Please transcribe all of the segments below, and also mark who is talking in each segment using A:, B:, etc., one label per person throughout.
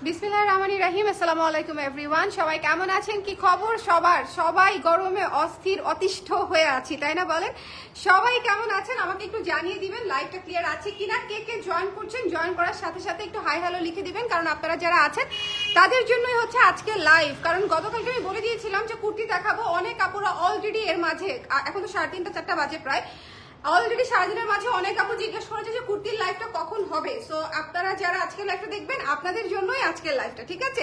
A: বিসমিল্লাহির রহমানির রহিম। আসসালামু আলাইকুম এভরিওয়ান। সবাই কেমন আছেন? কি খবর সবাই গরমে অস্থির অতিষ্ঠ হয়ে আছি, তাই না? বলেন সবাই কেমন আছেন, আমাকে একটু জানিয়ে দিবেন লাইভটা ক্লিয়ার আছে কিনা। কে কে জয়েন করছেন, জয়েন করার সাথে সাথে একটু হাই হ্যালো লিখে দিবেন, কারণ আপনারা যারা আছেন তাদের জন্যই হচ্ছে আজকে লাইভ। কারণ গতকালকে আমি বলে দিয়েছিলাম যে কুর্তি দেখাবো, অনেক আপুরা অলরেডি এর মাঝে, এখন তো 3:30 4টা বাজে প্রায়, অলরেডি সারাদিনের মাঝে অনেক আপু জিজ্ঞেস করেছে যে কুর্তির লাইভটা কখন হবে। সো আপনারা যারা আজকে লাইভটা দেখবেন আপনাদের জন্যই আজকের লাইভটা, ঠিক আছে?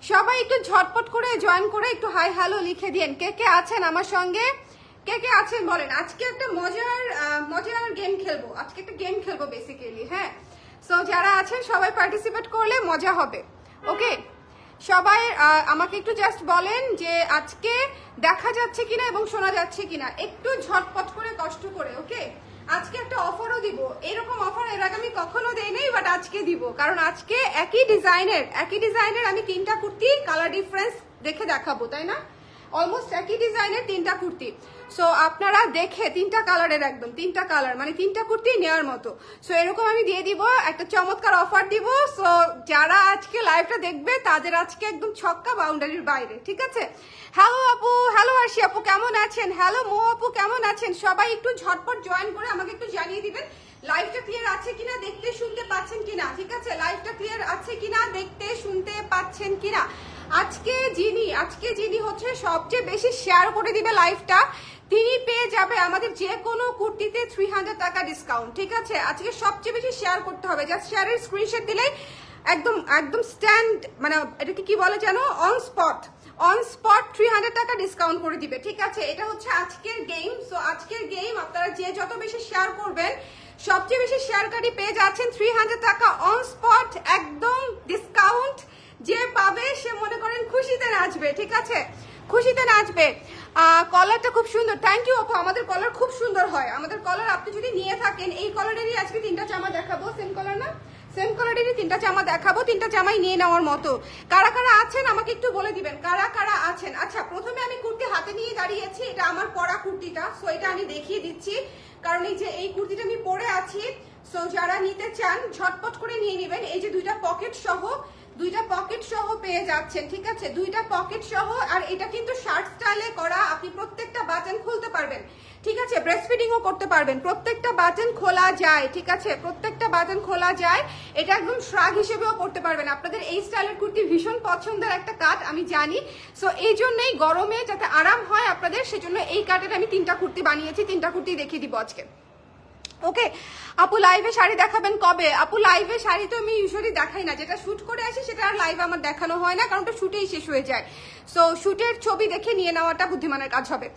A: সবাই একটু ঝটপট করে জয়েন করে একটু হাই হ্যালো লিখে দিন। কে কে আছেন আমার সঙ্গে, কে কে আছেন বলেন। আজকে একটা মজার গেম খেলবো, আজকে একটা গেম খেলবো বেসিক্যালি, হ্যাঁ। সো যারা আছেন সবাই পার্টিসিপেট করলে মজা হবে, ওকে? সবাই আমাকে একটু জাস্ট বলেন যে আজকে দেখা যাচ্ছে কিনা এবং শোনা যাচ্ছে কিনা, একটু ঝটপট করে কষ্ট করে, ওকে? আজকে একটা অফারও দিব, এরকম অফার এর আগে আমি কখনো দেই নাই, বাট আজকে দিব, কারণ আজকে একই ডিজাইনের আমি 3টা কুর্তি কালার ডিফারেন্স দেখে দেখাবো, তাই না? অলমোস্ট একই ডিজাইনের 3টা কুর্তি। সো আপনারা দেখে 3টা কালারের, একদম 3টা কালার মানে 3টা কুর্তি নেওয়ার মতো। সো এরকম আমি দিয়ে দিব, একটা চমৎকার অফার দিব। সো যারা আজকে লাইভটা দেখবে তাদের আজকে একদম ছক্কা বাউন্ডারির বাইরে, ঠিক আছে? হ্যালো আপু, হ্যালো আরশি আপু কেমন আছেন, হ্যালো মো আপু কেমন আছেন? সবাই একটু ঝটপট জয়েন করে আমাকে একটু জানিয়ে দিবেন লাইভটা ক্লিয়ার আছে কিনা, দেখতে শুনতে পাচ্ছেন কিনা, ঠিক আছে? লাইভটা ক্লিয়ার আছে কিনা, দেখতে শুনতে পাচ্ছেন কিনা। আজকে যিনি হচ্ছে সবচেয়ে বেশি শেয়ার করে দিবে লাইভটা, তিনি পেয়ে যাবে আমাদের যে কোনো কুর্তিতে 300 টাকা ডিসকাউন্ট, ঠিক আছে? আজকে সবচেয়ে বেশি শেয়ার করতে হবে, জাস্ট শেয়ারের স্ক্রিনশট দিলেই একদম স্ট্যান্ড, মানে এটাকে কি বলে জানো, অন স্পট 300 টাকা ডিসকাউন্ট করে দিবে, ঠিক আছে? এটা হচ্ছে আজকের গেম। সো আজকের গেম আপনারা যে যত বেশি শেয়ার করবেন সবচেয়ে বেশি শেয়ারকারী পেয়ে যাচ্ছেন 300 টাকা অন স্পট একদম ডিসকাউন্ট। যে পাবে সে মনে করেন খুশিতে নাচবে, ঠিক আছে? খুশিতে নাচবে। কলারটা খুব সুন্দর, থ্যাংক ইউ আপু। আমাদের কলার খুব সুন্দর হয়, আমাদের কলার আপনি যদি নিয়ে থাকেন, এই কলারেরই আজকে 3টা জামা দেখাবো, সেম কলার না, সেম কালারেরই 3টা জামা দেখাবো, 3টা জামাই নিয়ে নেওয়ার মতো। কারা কারা আছেন আমাকে একটু বলে দিবেন, কারা কারা আছেন। আচ্ছা, প্রথমে আমি কুর্তি হাতে নিয়ে দাঁড়িয়েছি, এটা আমার পরা কুর্তিটা, সো এটা আমি দেখিয়ে দিচ্ছি, কারণ এই যে এই কুর্তিটা আমি পরে আছি। সো যারা নিতে চান ঝটপট করে নিয়ে নেবেন। এই যে দুইটা পকেট সহ পেয়ে যাচ্ছেন, ঠিক আছে? 2টা পকেট সহ। আর এটা কিন্তু শার্ট স্টাইলে করা, আপনি প্রত্যেকটা বাটন খুলতে পারবেন, ঠিক আছে? ব্রেস্ট ফিডিংও করতে পারবেন, প্রত্যেকটা বাটন খোলা যায়, ঠিক আছে? প্রত্যেকটা বাটন খোলা যায়। এটা একদম শ্রাগ হিসেবেও পড়তে পারবেন। আপনাদের এই স্টাইলের কুর্তি ভীষণ পছন্দের একটা কাট, আমি জানি। সো এই জন্যই গরমে যাতে আরাম হয় আপনাদের, সেজন্য এই কাটের আমি 3টা কুর্তি বানিয়েছি, 3টা কুর্তি দেখিয়ে দিব আজকে, ওকে? আপু লাইভে শাড়ি দেখাবেন কবে? আপু লাইভে শাড়ি তো আমি ইউজুয়ালি দেখাই না, যেটা শুট করে আসি সেটা আর লাইভে আমার দেখানো হয় না, কারণ ওটা শুটেই শেষ হয়ে যায়। সো শুটের ছবি দেখে নিয়ে নেওয়াটা বুদ্ধিমানের কাজ হবে।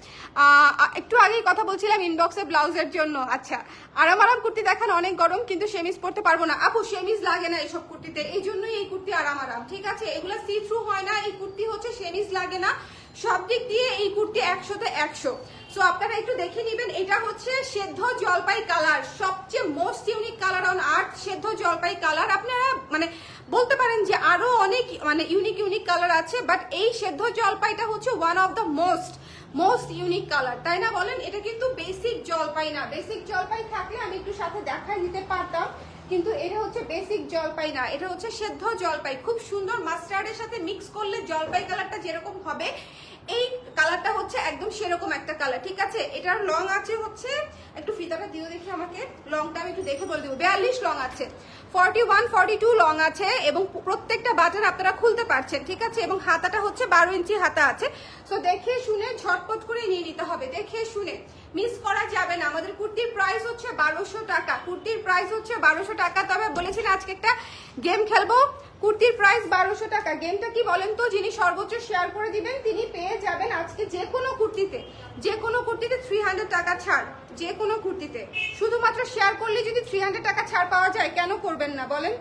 A: একটু আগেই কথা বলছিলাম ইনবক্সে ব্লাউজের জন্য। আচ্ছা, আরাম কুর্তি দেখান, অনেক গরম কিন্তু সেমিজ পরতে পারবো না। আপু সেমিজ লাগে না এইসব কুর্তিতে, এই জন্যই এই কুর্তি আরাম, ঠিক আছে? এগুলো সি থ্রু হয় না, এই কুর্তি হচ্ছে সেমিজ লাগে না, সব দিক দিয়ে এই কুর্তি 100তে 100। সো আপনারা একটু দেখে নেবেন। এটা হচ্ছে সেদ্ধ জলপাই কালার, সবচেয়ে most unique colour on earth, সেদ্ধ জলপাই কালার। আপনারা মানে বলতে পারেন যে আরো অনেক মানে ইউনিক কালার আছে, বাট এই সেদ্ধ জলপাইটা হচ্ছে one of the most unique colour, তাই না? বলেন এটা কিন্তু বেসিক জলপাই না, বেসিক জলপাই থাকলে আমি একটু সাথে দেখায় নিতে পারতাম, কিন্তু এটা হচ্ছে বেসিক জলপাই না, এটা হচ্ছে সেদ্ধ জলপাই। খুব সুন্দর মাস্টার্ডের সাথে মিক্স করলে জলপাই কালারটা যেরকম হবে, এই কালারটা হচ্ছে একদম সেরকম একটা কালার, ঠিক আছে? এটার লং আছে হচ্ছে, একটু ফিতাটা দিও দেখি আমাকে, লংটা আমি একটু দেখে বলে দেবো। 42 লং আছে, 41 42 লং আছে, এবং প্রত্যেকটা বাটন আপনারা খুলতে পারছেন, ঠিক আছে? এবং হাতাটা হচ্ছে 12 ইঞ্চি হাতা আছে। সো দেখে শুনে ঝটপট করে নিয়ে নিতে হবে, দেখে শুনে, মিস করা যাবে না। আমাদের কুর্তির প্রাইস হচ্ছে 1200 টাকা, কুর্তির প্রাইস হচ্ছে 1200 টাকা। তবে বলেছি না আজকে একটা গেম খেলবো, কুর্তির প্রাইস 1200 টাকা। গেমটা কি বলেন তো? যিনি সর্বোচ্চ শেয়ার করে দিবেন তিনি পেয়ে যাবেন আজকে যে কোনো কুর্তিতে 300 টাকা ছাড়, যে কোনো কুর্তিতে। শুধুমাত্র শেয়ার করলে যদি 300 টাকা ছাড় পাওয়া যায়, কেন করবেন না বলেন?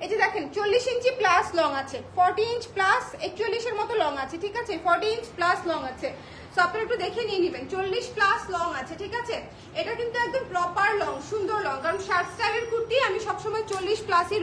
A: এই যে দেখেন 40 ইঞ্চি প্লাস লং আছে, 40 ইঞ্চ প্লাস 41 এর মতো লং আছে, ঠিক আছে? 40 ইঞ্চ প্লাস লং আছে। সো আপনারা একটু দেখে নিয়ে নেবেন, 40 প্লাস লং আছে, ঠিক আছে? এটা কিন্তু একদম প্রপার লং, সুন্দর লং, কারণ শার্ট স্টাইলের কুর্তি আমি সবসময় 40 প্লাসই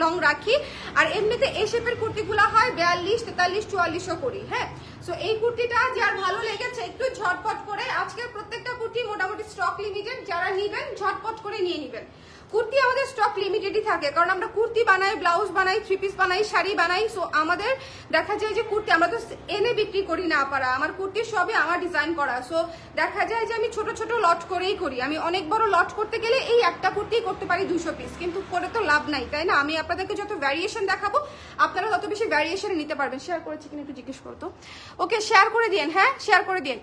A: লং রাখি। আর এমনিতে এই শেপের কুর্তিগুলো হয় 42 43 44ও করি, হ্যাঁ? সো এই কুর্তিটা যার ভালো লেগেছে একটু ঝটপট করে, আজকের প্রত্যেকটা কুর্তি মোটামুটি স্টক লিমিটেড, যারা নিবেন ঝটপট করে নিয়ে নিবেন, কুর্তি আমাদের স্টক লিমিটেডই থাকে, কারণ আমরা কুর্তি বানাই, ব্লাউজ বানাই, থ্রি পিস বানাই, শাড়ি বানাই। সো আমাদের দেখা যায় যে কুর্তি আমরা তো এনে বিক্রি করি না পারা, আমার কুর্তি সবই আমার ডিজাইন করা। সো দেখা যায় যে আমি ছোট ছোট লট করেই করি। আমি অনেক বড় লট করতে গেলে এই একটা কুর্তি করতে পারি 200 পিস, কিন্তু করে তো লাভ নাই, তাই না? আমি আপনাদেরকে যত ভ্যারিয়েশন দেখাবো আপনারা তত বেশি ভ্যারিয়েশন নিতে পারবেন। শেয়ার করেছি কিনা একটু জিজ্ঞেস করতো। ওকে, শেয়ার করে দিন, হ্যাঁ শেয়ার করে দিন।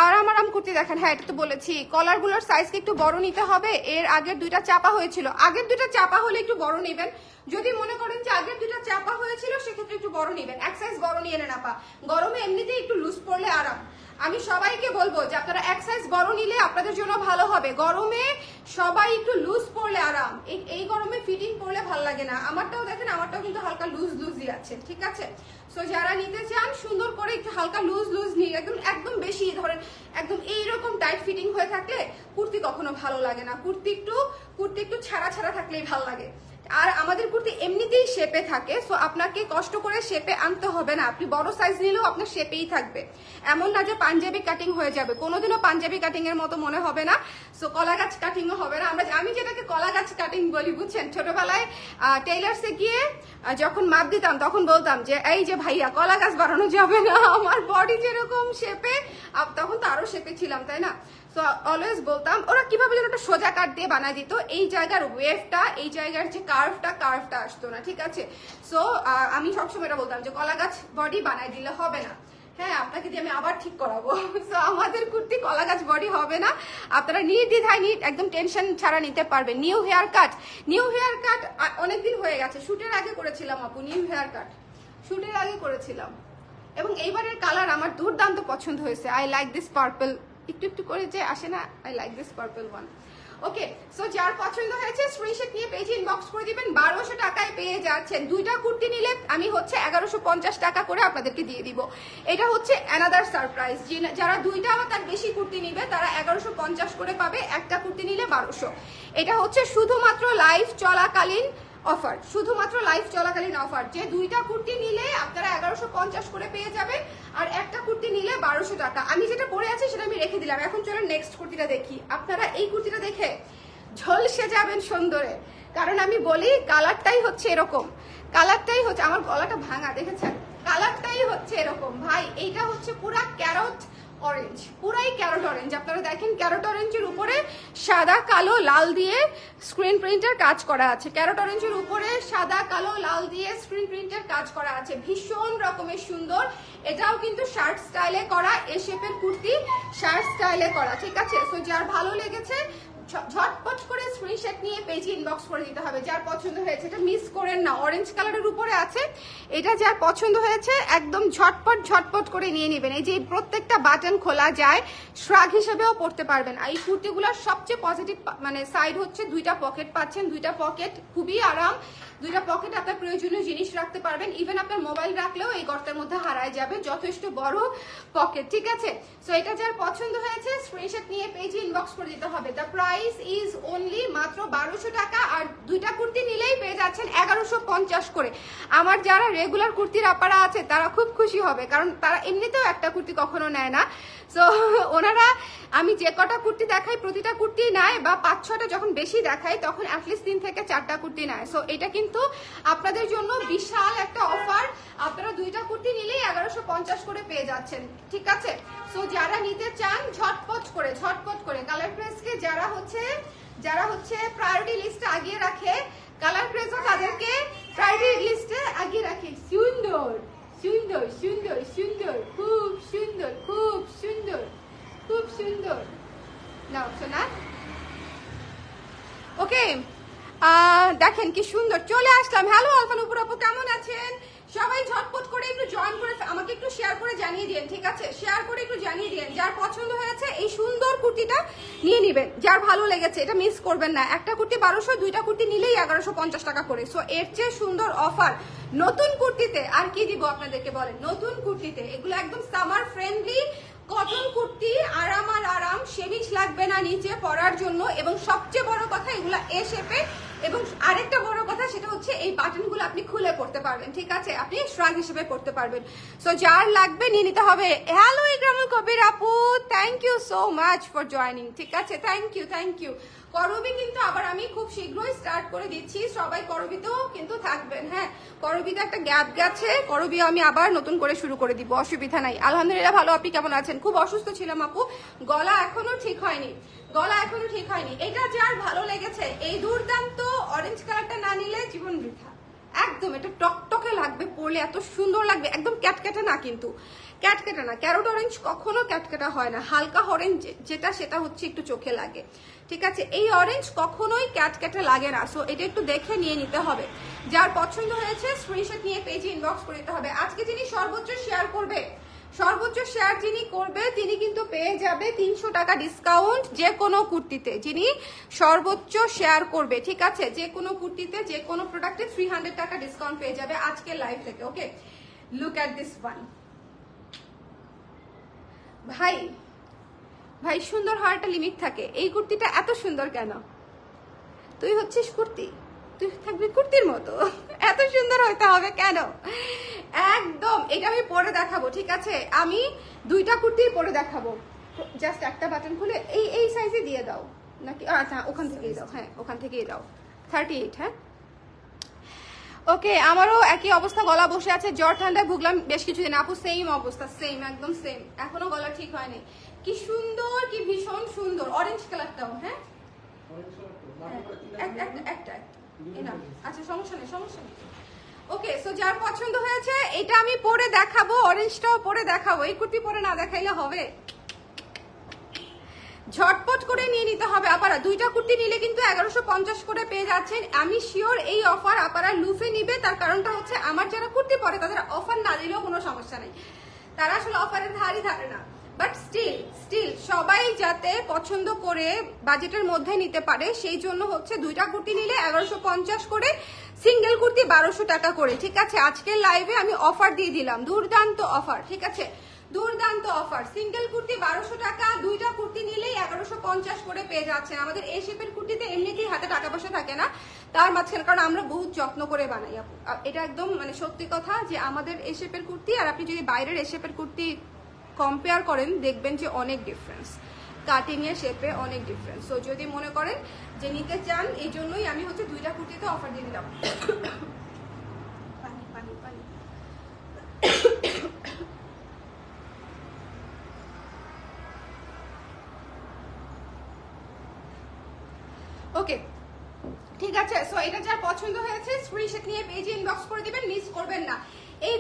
A: আরাম আরাম কুর্তি দেখেন, হ্যাঁ এটা তো বলেছি। কলারগুলোর সাইজকে একটু বড় নিতে হবে, এর আগের দুইটা চাপা হয়েছিল, আগের দুইটা চাপা হলে একটু বড় নেবেন। যদি মনে করেন যে আগের দুইটা চাপা হয়েছিল সেক্ষেত্রে একটু বড় নেবেন, এক সাইজ বড় নিয়ে নেন আপা। গরমে এমনিতেই একটু লুজ পড়লে আরাম। আমি সবাইকে বলবো যে আপনারা এক সাইজ বড় নিলে আপনাদের জন্য ভালো হবে। গরমে সবাই একটু লুজ পড়লে আরাম, এই গরমে ফিটিং পড়লে ভালো লাগে না। আমারটাও দেখেন, আমারটাও কিন্তু হালকা লুজ লুজই আছে, ঠিক আছে? সো যারা নিতে চান সুন্দর করে একটু হালকা লুজ লুজ নিয়ে, একদম বেশি ধরেন একদম এইরকম টাইট ফিটিং হয়ে থাকলে কুর্তি কখনো ভালো লাগে না। কুর্তি একটু ছাড়া ছাড়া থাকলেই ভালো লাগে। আর আমাদের কুর্তি এমনিতেই শেপে থাকে, সো আপনাকে কষ্ট করে শেপে আনতে হবে না। আপনি বড় সাইজ নিলেও আপনার শেপেই থাকবে, এমন না যে পাঞ্জাবি কাটিং হয়ে যাবে। কোনোদিনও পাঞ্জাবি কাটিং এর মতো মনে হবে না। সো কলা গাছ কাটিংও হবে না। আমি যেটাকে কলা গাছ কাটিং বলি, বুঝছেন? ছোটবেলায় টেইলার্সে গিয়ে যখন মাপ দিতাম তখন বলতাম যে এই যে ভাইয়া কলা গাছ বানানো যাবে না, আমার বডি যেরকম শেপে, তখন তো আরো শেপে ছিলাম, তাই না? সো অলওয়েজ বলতাম, ওরা কিভাবে যেন একটা সোজা কাট দিয়ে বানায় দিত, এই জায়গার ওয়েভটা, এই জায়গার যে কার্ভটা আসতো না, ঠিক আছে? সো আমি সবসময় এটা বলতাম যে কলা গাছ বডি বানায় দিলে হবে না। হ্যাঁ, আপনাকে দিয়ে আমি আবার ঠিক করাবো। সো আমাদের কুর্তি কলা গাছ বডি হবে না, আপনারা নির্দ্বিধায় একদম টেনশন ছাড়া নিতে পারবেন। নিউ হেয়ার কাট অনেকদিন হয়ে গেছে, শুটের আগে করেছিলাম আপু, নিউ হেয়ার কাট শুটের আগে করেছিলাম। এবং এইবারের কালার আমার দুর্দান্ত পছন্দ হয়েছে। আই লাইক দিস পার্পল, একটু করে যে আসে না, I like this purple one. Okay, so যার পছন্দ হয়েছে স্ক্রিনশট নিয়ে পেজে ইনবক্স করে দিবেন। 1200 টাকায় পেয়ে যাচ্ছেন। দুইটা কুর্তি নিলে আমি হচ্ছে 1150 টাকা করে আপনাদেরকে দিয়ে দিব। এটা হচ্ছে অ্যানাদার সারপ্রাইজ। যারা দুইটা বা তার বেশি কুর্তি নিবে তারা 1150 করে পাবে, একটা কুর্তি নিলে 1200। এটা হচ্ছে শুধুমাত্র লাইভ চলাকালীন অফার, শুধুমাত্র লাইভ চলাকালীন অফার। যে দুইটা কুর্তি নিলে আপনারা 1150 করে পেয়ে যাবেন, আর একটা কুর্তি নিলে 1200 টাকা। আমি যেটা পরে আছি সেটা আমি রেখে দিলাম। এখন চলেন নেক্সট কুর্তিটা দেখি। আপনারা এই কুর্তিটা দেখে ঝলসে যাবেন সুন্দরে, কারণ আমি বলি কালারটাই হচ্ছে এরকম, কালারটাই হচ্ছে, আমার গলাটা ভাঙা দেখেছেন, কালারটাই হচ্ছে এরকম ভাই। এইটা হচ্ছে পুরা ক্যারট অরেঞ্জ, পুরাই ক্যারট অরেঞ্জ। আপনারা দেখেন ক্যারট অরেঞ্জের উপরে সাদা কালো লাল দিয়ে স্ক্রিন প্রিন্টের কাজ করা আছে। ক্যারট অরেঞ্জের উপরে সাদা কালো লাল দিয়ে স্ক্রিন প্রিন্টের কাজ করা আছে, ভীষণ রকমের সুন্দর। এটাও কিন্তু শার্ট স্টাইলে করা, এ শেপের কুর্তি শার্ট স্টাইলে করা, ঠিক আছে? সো যার ভালো লেগেছে ঝটপট করে স্ক্রিনশট নিয়ে পেজে ইনবক্স করে দিতে হবে। যার পছন্দ হয়েছে, এটা মিস করেন না, অরেঞ্জ কালারের উপরে আছে। এটা যার পছন্দ হয়েছে একদম ঝটপট করে নিয়ে নেবেন। এই যে প্রত্যেকটা বাটন খোলা যায়, শ্রাগ হিসেবেও পড়তে পারবেন। এই কুর্তিগুলোর সবচেয়ে পজিটিভ মানে সাইড হচ্ছে দুইটা পকেট পাচ্ছেন, দুইটা পকেট খুবই আরাম। দুইটা পকেট আপনার প্রয়োজনীয় জিনিস রাখতে পারবেন, ইভেন আপনার মোবাইল রাখলেও এই গর্তের মধ্যে হারায় যাবে, যথেষ্ট বড় পকেট, ঠিক আছে? সো এটা যার পছন্দ হয়েছে স্ক্রিনশট নিয়ে পেজে ইনবক্স করে দিতে হবে। দ্য প্রাইস ইজ অনলি মাত্র 1200 টাকা, আর দুইটা কুর্তি নিলেই পেয়ে যাচ্ছেন 1150 করে। আমার যারা রেগুলার কুর্তির আপারা আছে তারা খুব খুশি হবে, কারণ তারা এমনিতেও একটা কুর্তি কখনো নেয় না। সো ওনারা, আমি যে কটা কুর্তি দেখাই প্রতিটা কুর্তি নেয়, বা 5-6টা যখন বেশি দেখাই তখন অ্যাটলিস্ট 3 থেকে 4টা কুর্তি নেয়। সো এটা কিন্তু আপনাদের জন্য বিশাল একটা অফার। আপনারা দুইটা কুর্তি নিলেই 1150 করে পেয়ে যাচ্ছেন, ঠিক আছে? সো যারা নিতে চান ঝটপট করে কালার প্রেসকে যারা হচ্ছে প্রায়োরিটি লিস্টে আগিয়ে রাখে, কালার প্রেসও তাদেরকে প্রায়োরিটি লিস্টে আগিয়ে রাখে। সুন্দর সুন্দর সুন্দর সুন্দর, খুব সুন্দর খুব সুন্দর খুব সুন্দর। নাও শোনা, ওকে দেখেন কি সুন্দর চলে আসলাম। হ্যালো আলফানুপুর আপু, কেমন আছেন সবাই? ঝটপট করে একটু জয়েন করে আমাকে একটু শেয়ার করে জানিয়ে দিন, ঠিক আছে? শেয়ার করে একটু জানিয়ে দিন। যার পছন্দ হয়েছে এই সুন্দর কুর্তিটা নিয়ে নেবেন, যার ভালো লেগেছে এটা মিস করবেন না। একটা কুর্তি 1200, দুইটা কুর্তি নিলেই 1150 টাকা করে। সো এর চেয়ে সুন্দর অফার নতুন কুর্তিতে আর কি দিব আপনাদেরকে বলেন? নতুন কুর্তিতে এগুলো একদম সামার ফ্রেন্ডলি কটন কুর্তি, আরাম আর আরাম, সেমিজ লাগবে না নিচে পরার জন্য। এবং সবচেয়ে বড় কথা এগুলা এ শেপে, এবং আরেকটা বড় কথা সেটা হচ্ছে এই বাটনগুলো আপনি খুলে পড়তে পারবেন, ঠিক আছে? আপনি শ্রাগ হিসেবে পড়তে পারবেন। সো যার লাগবে নিয়ে নিতে হবে। হ্যালো ইকরামুল কবির আপু, thank you so much for joining, ঠিক আছে? থ্যাংক ইউ করবি কিন্তু আবার আমি খুব শীঘ্রই স্টার্ট করে দিচ্ছি, সবাই করবিতেও কিন্তু থাকবেন। হ্যাঁ, করবিতে একটা গ্যাপ গেছে, করবি আমি আবার নতুন করে শুরু করে দিব, অসুবিধা নাই। আলহামদুলিল্লাহ ভালো, আপনি কেমন আছেন? খুব অসুস্থ ছিলাম আপু, গলা এখনো ঠিক হয়নি, গলা এখনো ঠিক হয়নি। এটা যার ভালো লেগেছে, এই দুর্দান্ত অরেঞ্জ কালারটা না নিলে জীবন বৃথা একদম। এটা টকটকে লাগবে, পরলে এত সুন্দর লাগবে, একদম ক্যাটক্যাটা না, কিন্তু ক্যাটক্যাটা না, ক্যারোট অরেঞ্জ কখনো ক্যাটক্যাটা হয় না। হালকা অরেঞ্জ যেটা, সেটা হচ্ছে একটু চোখে লাগে, ঠিক আছে? এই অরেঞ্জ কখনোই ক্যাটক্যাটা লাগে না। সো এটা একটু দেখে নিয়ে নিতে হবে। যার পছন্দ হয়েছে স্ক্রিনশট নিয়ে পেজে ইনবক্স করে দিতে হবে। আজকে যিনি সর্বোচ্চ শেয়ার করবে, সর্বোচ্চ শেয়ার যিনি করবে, তিনি কিন্তু পেয়ে যাবে 300 টাকা ডিসকাউন্ট যে কোনো কুর্তিতে। যিনি সর্বোচ্চ শেয়ার করবে, ঠিক আছে, যে কোনো কুর্তিতে, যে কোনো প্রোডাক্টে 300 টাকা ডিসকাউন্ট পেয়ে যাবে আজকের লাইভ থেকে। ওকে, লুক অ্যাট দিস ওয়ান। ভাই ভাই, সুন্দর হওয়ার একটা লিমিট থাকে। এই কুর্তিটা এত সুন্দর কেন? তুই হচ্ছিস কুর্তি, তুই থাকবি কুর্তির মতো, এত সুন্দর হইতে হবে কেন? একদম। এটা আমি পরে দেখাবো, ঠিক আছে? আমি দুইটা কুর্তি পরে দেখাবো। জাস্ট একটা বাটন খুলে এই সাইজে দিয়ে দাও নাকি? আচ্ছা, ওখান থেকেই দাও। হ্যাঁ, ওখান থেকেই দাও। 38। হ্যাঁ, ওকে। আমারও একই অবস্থা, গলা বসে আছে, জ্বর ঠান্ডায় ভুগলাম বেশ কিছুদিন। আপু সেম অবস্থা, সেম, একদম সেম, এখনো গলা ঠিক হয়নি। কি সুন্দর, কি ভীষণ সুন্দর অরেঞ্জ কালারটাও। হ্যাঁ, একটা আচ্ছা, সমস্যা নেই, সমস্যা নেই। ওকে, সো যার পছন্দ হয়েছে এটা আমি পরে দেখাবো, অরেঞ্জটাও পরে দেখাবো। এই কুর্তি পরে না দেখাইলে হবে? ঝটপট করে নিয়ে নিতে হবে আপারা। দুইটা কুর্তি নিলে কিন্তু 1150 করে পেয়ে যাচ্ছেন। আমি শিওর এই অফার আপারা লুফে নিবে, তার কারণটা হচ্ছে আমার যারা কুর্তি পরে তাদের অফার না দিলেও কোনো সমস্যা নেই, তারা আসলে অফারের ধারই ধারে না। বাট স্টিল সবাই যাতে পছন্দ করে বাজেটের মধ্যে নিতে পারে, সেই জন্য হচ্ছে দুইটা কুর্তি নিলে 1150 করে, সিঙ্গেল কুর্তি 1200 টাকা করে, ঠিক আছে? আজকের লাইভে আমি অফার দিয়ে দিলাম, দুর্দান্ত অফার, ঠিক আছে? দুর্দান্ত অফার। সিঙ্গেল কুর্তি 1200 টাকা, দুইটা কুর্তি নিলেই 1150 করে পেয়ে যাচ্ছেন। আমাদের এই শেপের কুর্তিতে এমনিতেই হাতে টাকা পয়সা থাকে না, তার মাঝখানে, কারণ আমরা বহুত যত্ন করে বানাই আপু। এটা একদম মানে সত্যি কথা যে আমাদের এই শেপের কুর্তি আর আপনি যদি বাইরের এই শেপের কুর্তি কম্পেয়ার করেন, দেখবেন যে অনেক ডিফারেন্স, কাটিং এর শেপে অনেক ডিফারেন্স। সো যদি মনে করেন যে নিতে চান, এই জন্যই আমি হচ্ছে দুইটা কুর্তিতে অফার দিয়ে দিলাম। পানি পানি পানি। ওকে, ঠিক আছে। সো এটা যার পছন্দ হয়েছে স্ক্রিনশট নিয়ে পেজে ইনবক্স করে দিবেন, মিস করবেন না। এই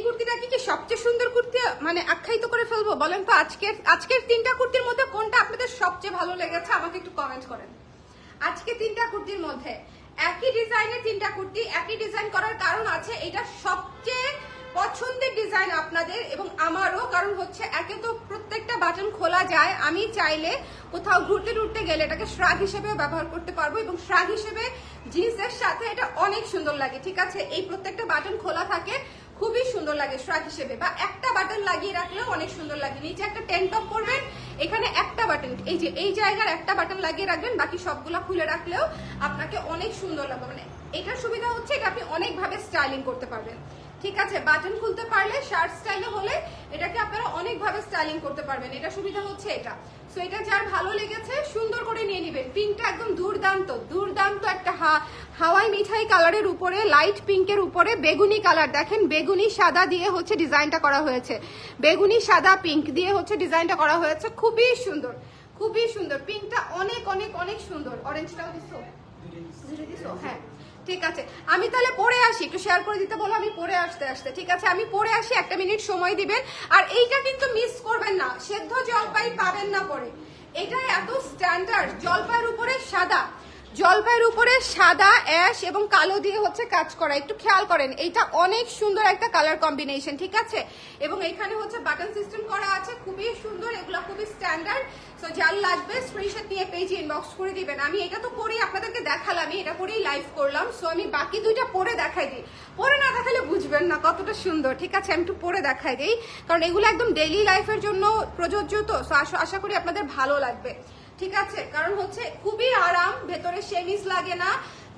A: কুর্তিটা কি সবচেয়ে সুন্দর কুর্তি মানে আখ্যায়িত করে ফেলবো বলেন তো? আজকের তিনটা কুর্তির মধ্যে কোনটা আপনাদের সবচেয়ে ভালো লেগেছে আমাকে একটু কমেন্ট করেন। আজকে তিনটা কুর্তির মধ্যে একই ডিজাইনের তিনটা কুর্তি, একই ডিজাইন করার কারণ আছে, এটা সবচেয়ে পছন্দের ডিজাইন আপনাদের এবং আমারও। কারণ হচ্ছে একে তো প্রত্যেকটা বাটন খোলা যায়, আমি চাইলে কোথাও ঘুরতে টুরতে গেলে এটাকে শ্রাগ হিসেবেও ব্যবহার করতে পারবো এবং শ্রাগ হিসেবে জিন্সের সাথে এটা অনেক সুন্দর লাগে, ঠিক আছে? এই প্রত্যেকটা বাটন খোলা থাকে, খুবই সুন্দর লাগে শ্রাগ হিসেবে, বা একটা বাটন লাগিয়ে রাখলেও অনেক সুন্দর লাগে। নিচে একটা টেন টপ করবেন, এখানে একটা বাটন, এই যে এই জায়গার একটা বাটন লাগিয়ে রাখবেন, বাকি সবগুলা খুলে রাখলেও আপনাকে অনেক সুন্দর লাগবে। মানে এটার সুবিধা হচ্ছে এটা আপনি অনেকভাবে স্টাইলিং করতে পারবেন, ঠিক আছে? বাটন খুলতে পারলে, শার্ট স্টাইলে হলে এটাকে আপনারা অনেকভাবে স্টাইলিং করতে পারবেন, এটা সুবিধা হচ্ছে এটা। সো এটা যার ভালো লেগেছে সুন্দর করে নিয়ে নেবেন। পিঙ্কটা একদম দুর্দান্ত, দুর্দান্ত একটা হাওয়াই মিঠাই কালারের উপরে, লাইট পিঙ্কের উপরে বেগুনি কালার, দেখেন বেগুনি সাদা দিয়ে হচ্ছে ডিজাইনটা করা হয়েছে, বেগুনি সাদা পিঙ্ক দিয়ে হচ্ছে ডিজাইনটা করা হয়েছে, খুবই সুন্দর, খুবই সুন্দর। পিঙ্কটা অনেক অনেক অনেক সুন্দর। অরেঞ্জটাও দিছো? হ্যাঁ, ঠিক আছে। আমি তাহলে পরে আসি, একটু শেয়ার করে দিতে বলো, আমি পরে আসতে, ঠিক আছে? আমি পরে আসি, 1 মিনিট সময় দিবেন। আর এইটা কিন্তু মিস করবেন না, সেদ্ধ জলপাই পাবেন না পরে। এটা এত স্ট্যান্ডার্ড, জলপাইয়ের উপরে সাদা, জলপাইয়ের উপরে সাদা, অ্যাশ এবং কালো দিয়ে হচ্ছে কাজ করা, একটু খেয়াল করেন, এইটা অনেক সুন্দর একটা কালার কম্বিনেশন, ঠিক আছে? এবং এখানে হচ্ছে বাটন সিস্টেম করা আছে, খুবই সুন্দর, এগুলো খুবই স্ট্যান্ডার্ড। সো যার লাগবে স্ক্রিনশট নিয়ে পেজে ইনবক্স করে দিবেন। আমি এটা তো পরেই আপনাদেরকে দেখালাম, এটা পরেই লাইভ করলাম। সো আমি বাকি দুইটা পরে দেখাই দিই, পরে না দেখালে বুঝবেন না কতটা সুন্দর, ঠিক আছে? আমি একটু পরে দেখাই দিই, কারণ এগুলো একদম ডেইলি লাইফের জন্য প্রযোজ্য, তো আশা করি আপনাদের ভালো লাগবে, ঠিক আছে? কারণ হচ্ছে খুবই আরাম, ভেতরে সেমিজ লাগে না,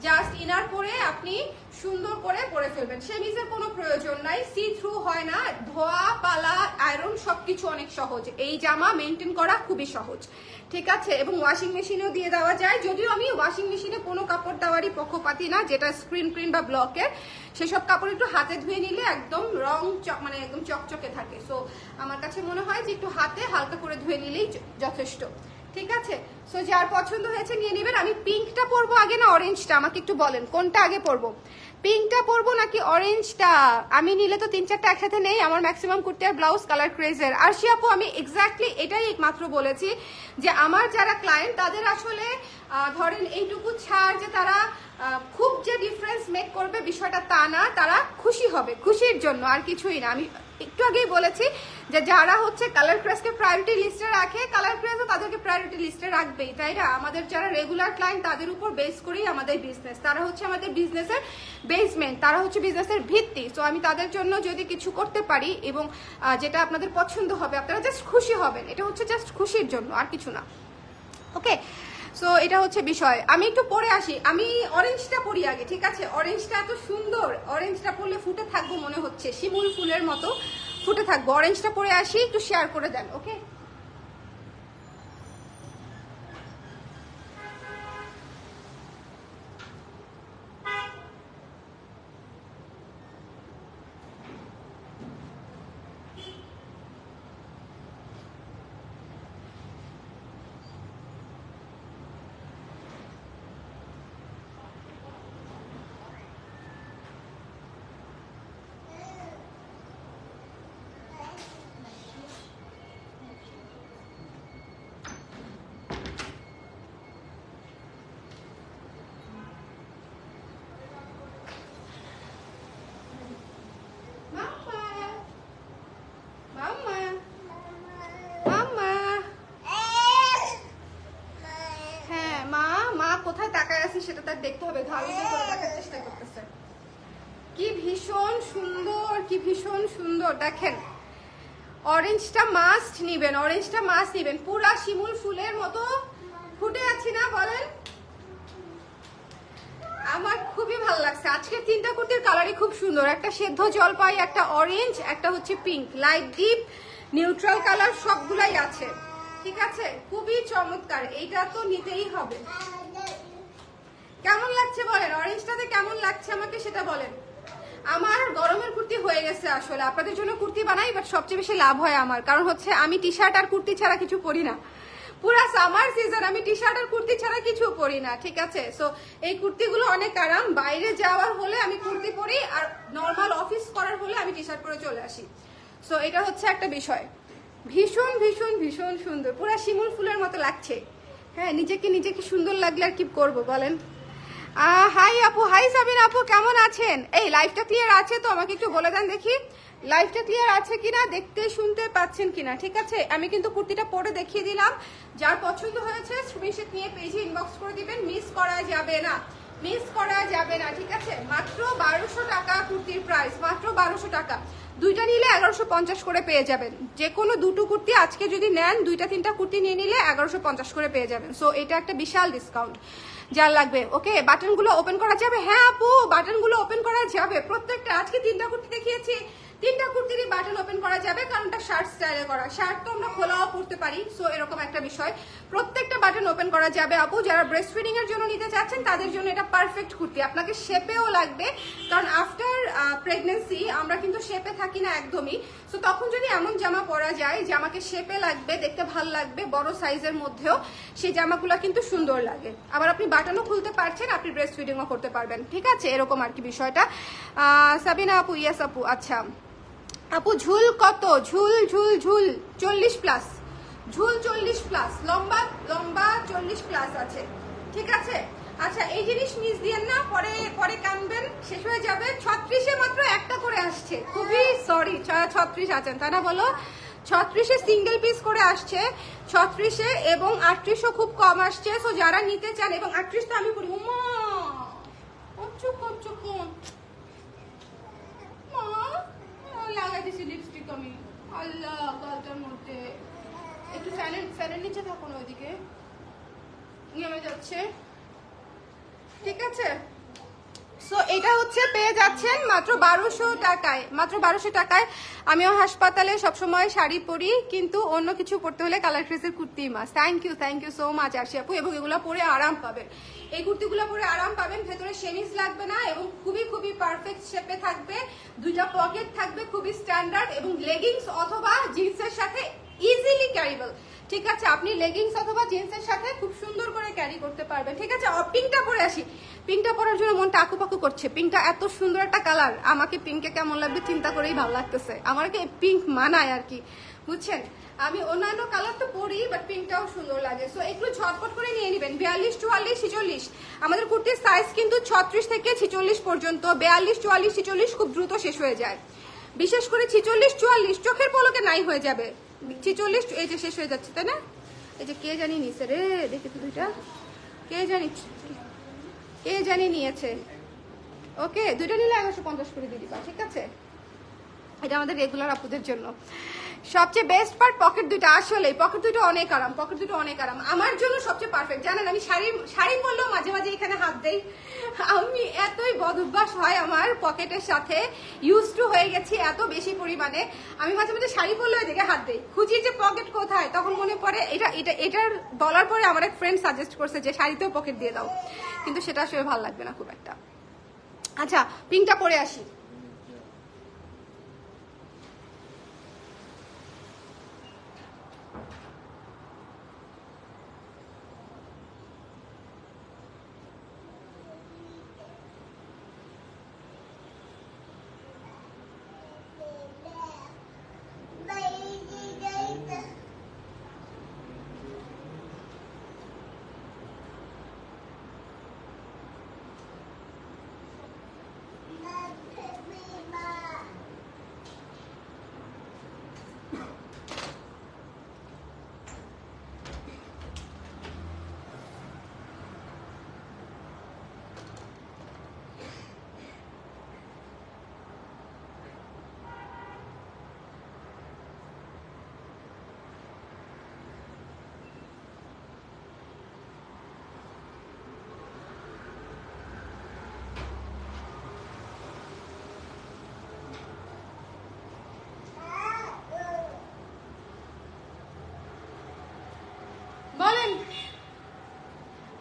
A: জাস্ট ইনার পরে আপনি সুন্দর করে পরে ফেলবেন। সেমিজের কোনো প্রয়োজন নাই, সি থ্রু হয় না, ধোয়া পালা আয়রন সবকিছু অনেক সহজ। এই জামা মেনটেন করা খুবই সহজ, ঠিক আছে। এবং ওয়াশিং মেশিনেও দিয়ে দেওয়া যায়, যদিও আমি ওয়াশিং মেশিনে কোনো কাপড় দেওয়ারই পক্ষপাতি না, যেটা স্ক্রিন প্রিন্ট বা ব্লকের সেসব কাপড় একটু হাতে ধুয়ে নিলে একদম রং মানে একদম চকচকে থাকে। সো আমার কাছে মনে হয় যে একটু হাতে হালকা করে ধুয়ে নিলেই যথেষ্ট, ঠিক আছে। সো যার পছন্দ হয়েছে নিয়ে নেবেন। আমি পিঙ্কটা পরবো আগে না অরেঞ্জটা, আমাকে একটু বলেন কোনটা আগে পরবো, পিঙ্কটা পরবো নাকি অরেঞ্জটা? আমি নিলে তো 3-4টা একসাথে নেই, আমার ম্যাক্সিমাম কুর্তি আর ব্লাউজ কালার ক্রেজের। আর আপু আমি এক্স্যাক্টলি এটাই একমাত্র বলেছি যে আমার যারা ক্লায়েন্ট তাদের আসলে ধরেন এইটুকু ছাড় যে তারা খুব যে ডিফারেন্স মেক করবে বিষয়টা তা না, তারা খুশি হবে, খুশির জন্য আর কিছুই না। আমি একটু আগেই বলেছি যে যারা হচ্ছে কালার ক্রেজকে প্রায়োরিটি লিস্টে রাখে, কালার ক্রেজও তাদেরকে প্রায়োরিটি লিস্টে রাখবেই, তাই না? আমাদের যারা রেগুলার ক্লায়েন্ট তাদের উপর বেস করেই আমাদের বিজনেস, তারা হচ্ছে আমাদের বিজনেসের বেসমেন্ট, তারা হচ্ছে বিজনেসের ভিত্তি। সো আমি তাদের জন্য যদি কিছু করতে পারি এবং যেটা আপনাদের পছন্দ হবে, আপনারা জাস্ট খুশি হবেন, এটা হচ্ছে জাস্ট খুশির জন্য আর কিছু না, ওকে। সো এটা হচ্ছে বিষয়। আমি একটু পরে আসি, আমি অরেঞ্জটা পরি আগে, ঠিক আছে। অরেঞ্জটা এত সুন্দর, অরেঞ্জটা পরলে ফুটে থাকবো মনে হচ্ছে, শিমুল ফুলের মতো ফুটে থাকবো। অরেঞ্জটা পরে আসি, একটু শেয়ার করে দেন, ওকে। সেটা তার দেখতে হবে, ধারণা করে দেখার চেষ্টা করতেছে। কি ভীষণ সুন্দর, কি ভীষণ সুন্দর, দেখেন। অরেঞ্জটা মাস্ট নিবেন, অরেঞ্জটা মাস্ট নিবেন, পুরা শিমুল ফুলের মতো ফুটে আছি না বলেন? আমার খুবই ভালো লাগছে। আজকে 3টা কুর্তির কালারই খুব সুন্দর, একটা সেদ্ধ জলপাই, একটা অরেঞ্জ, একটা হচ্ছে pink, light deep, neutral colour সবগুলাই আছে, ঠিক আছে। খুবই চমৎকার, এইটা তো নিতেই হবে। কেমন লাগছে বলেন, অরেঞ্জটাতে কেমন লাগছে আমাকে সেটা বলেন। আমার গরমের কুর্তি হয়ে গেছে, আসলে আপনাদের জন্য কুর্তি বানাই, বাট সবচেয়ে বেশি লাভ হয় আমার, কারণ হচ্ছে আমি টি শার্ট আর কুর্তি ছাড়া কিছু পরি না। পুরা সামার সিজন আমি টি শার্ট আর কুর্তি ছাড়া কিছু পরি না, ঠিক আছে। সো এই কুর্তিগুলো অনেক আরাম, বাইরে যাওয়ার হলে আমি কুর্তি পরি, আর নর্মাল অফিস করার হলে আমি টি শার্ট পরে চলে আসি। সো এটা হচ্ছে একটা বিষয়। ভীষণ ভীষণ ভীষণ সুন্দর, পুরা শিমুল ফুলের মতো লাগছে। হ্যাঁ, নিজেকে সুন্দর লাগলে আর কি করবো বলেন। হাই আপু, হাই সাবিনা আপু, কেমন আছেন? এই লাইভটা ক্লিয়ার আছে তো? আমাকে একটু বলে দেন দেখি লাইভটা ক্লিয়ার আছে কিনা, দেখতে শুনতে পাচ্ছেন কিনা, ঠিক আছে। আমি কিন্তু কুর্তিটা পরে দেখিয়ে দিলাম, যার পছন্দ হয়েছে স্ক্রিনশট নিয়ে পেজে ইনবক্স করে দিবেন, মিস করা যাবে না, মিস করা যাবে না, ঠিক আছে। মাত্র 1200 টাকা কুর্তির প্রাইস, মাত্র 1200 টাকা। দুইটা নিলে 1150 করে পেয়ে যাবেন। যে কোনো দুটো কুর্তি আজকে যদি নেন, 2-3টা কুর্তি নিয়ে নিলে 1150 করে পেয়ে যাবেন। সো এটা একটা বিশাল ডিসকাউন্ট যার লাগবে, ওকে। বাটনগুলো ওপেন করা যাবে? হ্যাঁ আপু, বাটনগুলো ওপেন করা যাবে প্রত্যেকটা। আজকে 3টা কুর্তি দেখিয়েছি, 3টা কুর্তিরই বাটন ওপেন করা যাবে, কারণ এটা শার্ট স্টাইলে করা। শার্ট তো আমরা খোলাও পরতে পারি, সো এরকম একটা বিষয়। প্রত্যেকটা বাটন ওপেন করা যাবে আপু। যারা ব্রেস্ট ফিডিং এর জন্য নিতে চাচ্ছেন তাদের জন্য এটা পারফেক্ট কুর্তি। আপনাকে শেপেও লাগবে, কারণ আফটার প্রেগনেন্সি আমরা কিন্তু শেপে থাকি না একদমই। সো তখন যদি এমন জামা পরা যায় যে আমাকে শেপে লাগবে, দেখতে ভালো লাগবে, বড় সাইজের মধ্যেও, সেই জামাগুলো কিন্তু সুন্দর লাগে। আবার আপনি বাটনও খুলতে পারছেন, আপনি ব্রেস্ট ফিডিংও করতে পারবেন, ঠিক আছে। এরকম আর কি বিষয়টা। সাবিনা আপু, ইয়েস আপু। আচ্ছা আপু, ঝুল কত? ঝুল ঝুল ঝুল 40+, ঝুল 40+, লম্বা লম্বা 40+ আছে, ঠিক আছে। আচ্ছা, এই জিনিস মিস দিয়েন না, পরে পরে কানবেন, শেষ হয়ে যাবে। 36-এ মাত্র একটা করে আসছে, খুবই সরি। 36 আছেন তাই না বলো? 36-এ সিঙ্গেল পিস করে আসছে, 36-এ, এবং 38-ও খুব কম আসছে। সো যারা নিতে চান, এবং 38 তো আমি পড়ি, উমা লাগাই দিছি লিপস্টিক আমি, আল্লাহ গালটার মধ্যে। একটু ফ্যানের নিচে থাকুন, ওইদিকে নেমে যাচ্ছে। ঠিক আছে। সো এটা হচ্ছে পেয়ে যাচ্ছেন মাত্র 1200 টাকায়, মাত্র 1200 টাকায়। আমিও হাসপাতালে সবসময় শাড়ি পরি, কিন্তু অন্য কিছু পরতে হলে কালার ক্রেজের কুর্তি মাস। Thank you so much Arshi আপু। এবং এগুলো পরে আরাম পাবেন, এই কুর্তিগুলো পরে আরাম পাবেন। ভেতরে সেমিজ লাগবে না এবং খুবই খুবই পারফেক্ট শেপে থাকবে, দুইটা পকেট থাকবে, খুবই স্ট্যান্ডার্ড, এবং লেগিংস অথবা জিন্সের সাথে ইজিলি ক্যারিবল। ঠিক আছে, আপনি লেগিংস অথবা জিন্সের সাথে খুব সুন্দর করে ক্যারি করতে পারবেন। ঠিক আছে, পিঙ্কটা পরে আসি। পিঙ্কটা পরার জন্য মনটা আকুপাকু করছে। পিঙ্কটা এত সুন্দর একটা কালার, আমাকে পিঙ্কে কেমন লাগবে চিন্তা করেই ভালো লাগতেছে। আমাকে পিঙ্ক মানায় আর কি, বুঝছেন। আমি অন্যান্য কালার তো পরি, বাট পিঙ্কটাও সুন্দর লাগে। সো একটু ঝটপট করে নিয়ে নেবেন। 42, 44, 46 আমাদের কুর্তির সাইজ কিন্তু 36 থেকে 46 পর্যন্ত। 42, 44, 46 খুব দ্রুত শেষ হয়ে যায়, বিশেষ করে 46, 44 চোখের পলকে নাই হয়ে যাবে। 46 এই যে শেষ হয়ে যাচ্ছে, তাই না? এই যে কে জানি নিছে রে, দেখি তো দুইটা, কে জানি নিয়েছে। ওকে, দুইটা নিলে 1150 করে দিয়ে দিবা। ঠিক আছে, এটা আমাদের রেগুলার আপুদের জন্য। সবচেয়ে বেস্ট পার্ট পকেট দুইটা। আসলে পকেট দুটো অনেক আরাম, পকেট দুটো অনেক আরাম। আমার জন্য সবচেয়ে পারফেক্ট। জানেন আমি শাড়ি পরলেও মাঝে মাঝে এখানে হাত দেই। আমি এতই বদভ্যাস হয় আমার পকেটের সাথে, ইউজ টু হয়ে গেছি এত বেশি পরিমাণে। আমি মাঝে মাঝে শাড়ি পরলেও এদিকে হাত দেই, খুঁজি যে পকেট কোথায়। তখন মনে পড়ে এটার বলার পরে আমার এক ফ্রেন্ড সাজেস্ট করছে যে শাড়িতেও পকেট দিয়ে দাও, কিন্তু সেটা আসলে ভালো লাগবে না খুব একটা। আচ্ছা, পিঙ্কটা পরে আসি। বলেন,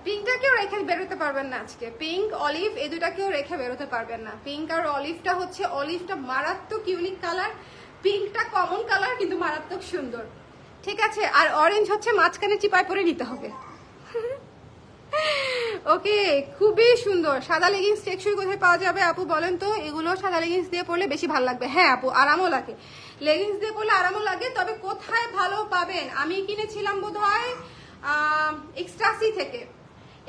A: পিঙ্কটা কেউ রেখে বেরোতে পারবেন না আজকে। পিঙ্ক অলিভ এই দুটা কেউ রেখে বেরোতে পারবেন না। পিঙ্ক আর অলিভটা হচ্ছে, অলিভটা মারাত্মক ইউনিক কালার, পিঙ্কটা কমন কালার কিন্তু মারাত্মক সুন্দর। ঠিক আছে, আর অরেঞ্জ হচ্ছে মাঝখানে চিপায় পরে নিতে হবে। ওকে, খুবই সুন্দর। সাদা লেগিংস টেকসই কোথায় পাওয়া যাবে আপু বলেন তো? এগুলো সাদা লেগিংস দিয়ে পরলে বেশি ভালো লাগবে। হ্যাঁ আপু, আরামও লাগে, লেগিংস দিয়ে পরলে আরামও লাগে। তবে কোথায় ভালো পাবেন, আমি কিনেছিলাম বোধহয় এক্সট্রাসি থেকে,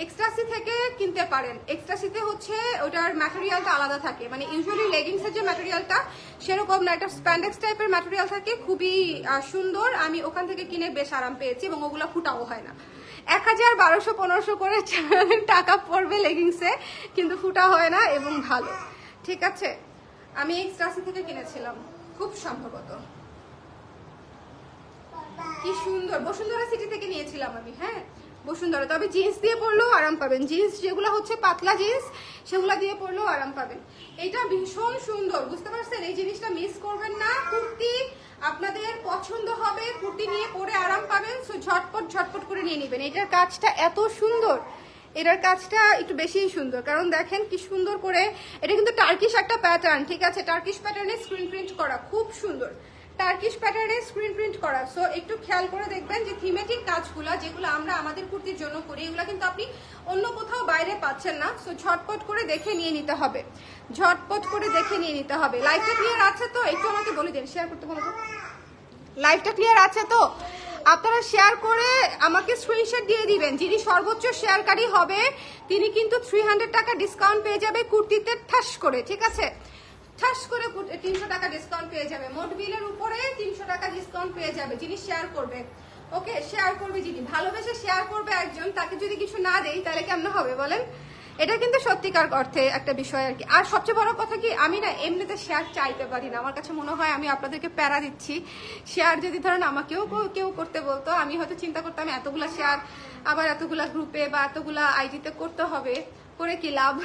A: এক্সট্রাসি থেকে কিনতে পারেন। এক্সট্রাসিতে হচ্ছে ওটার ম্যাটেরিয়ালটা আলাদা থাকে, মানে ইউজুয়ালি লেগিংসের যে ম্যাটেরিয়ালটা সেরকম না, একটা স্প্যান্ডেক্স টাইপের ম্যাটেরিয়াল থাকে, খুবই সুন্দর। আমি ওখান থেকে কিনে বেশ আরাম পেয়েছি এবং ওগুলো ফুটাও হয় না। 1000, 1200, 1500 করে টাকা পড়বে লেগিংসে, কিন্তু ফুটা হয় না এবং ভালো। ঠিক আছে, আমি এক্সট্রাসি থেকে কিনেছিলাম খুব সম্ভবত। কি সুন্দর, বসুন্ধরা সিটি থেকে নিয়েছিলাম আমি। হ্যাঁ বসুন্ধরা। তবে জিন্স দিয়ে পরলেও আরাম পাবেন, জিন্স যেগুলো হচ্ছে পাতলা জিন্স সেগুলো দিয়ে পরলেও আরাম পাবেন। এটা ভীষণ সুন্দর, বুঝতে পারছেন? এই জিনিসটা মিস করবেন না। কুর্তি আপনাদের পছন্দ হবে, কুর্তি নিয়ে পরে আরাম পাবেন। সো ঝটপট ঝটপট করে নিয়ে নেবেন। এটার কাজটা এত সুন্দর, এটার কাজটা একটু বেশি সুন্দর, কারণ দেখেন কি সুন্দর করে। এটা কিন্তু টার্কিশ একটা প্যাটার্ন, ঠিক আছে, টার্কিশ প্যাটার্নে স্ক্রিন প্রিন্ট করা, খুব সুন্দর টার্কিশ প্যাটার্নে স্ক্রিন প্রিন্ট করা। সো একটু খেয়াল করে দেখবেন যে থিমেটিক কাজগুলো যেগুলো আমরা আমাদের কুর্তির জন্য করি, এগুলো কিন্তু আপনি অন্য কোথাও বাইরে পাচ্ছেন না। সো ঝটপট করে দেখে নিয়ে নিতে হবে, ঝটপট করে দেখে নিয়ে নিতে হবে। লাইভটা ক্লিয়ার আছে তো? একটু আমাকে বলে দিন, শেয়ার করতে বলো তো। লাইভটা ক্লিয়ার আছে তো? আপনারা শেয়ার করে আমাকে স্ক্রিনশট দিয়ে দিবেন। যিনি সর্বোচ্চ শেয়ারকারী হবে তিনি কিন্তু 300 টাকা ডিসকাউন্ট পেয়ে যাবে কুর্তিতে, ঠাস করে। ঠিক আছে, ঠাস করে 300 টাকা ডিসকাউন্ট পেয়ে যাবে, মোট বিলের উপরে 300 টাকা ডিসকাউন্ট পেয়ে যাবে যিনি শেয়ার করবে। ওকে, শেয়ার করবে যিনি, ভালোবেসে শেয়ার করবে একজন, তাকে যদি কিছু না দেই তাহলে কেমন হবে বলেন? এটা কিন্তু সত্যিকার অর্থে একটা বিষয় আর কি। আর সবচেয়ে বড় কথা কি, আমি না এমনিতে শেয়ার চাইতে পারি না। আমার কাছে মনে হয় আমি আপনাদেরকে প্যারা দিচ্ছি। শেয়ার যদি ধরেন আমাকেও কেউ করতে বলতো, আমি হয়তো চিন্তা করতাম এতগুলা শেয়ার আবার এতগুলা গ্রুপে বা এতগুলা আইডিতে করতে হবে, করে কি লাভ?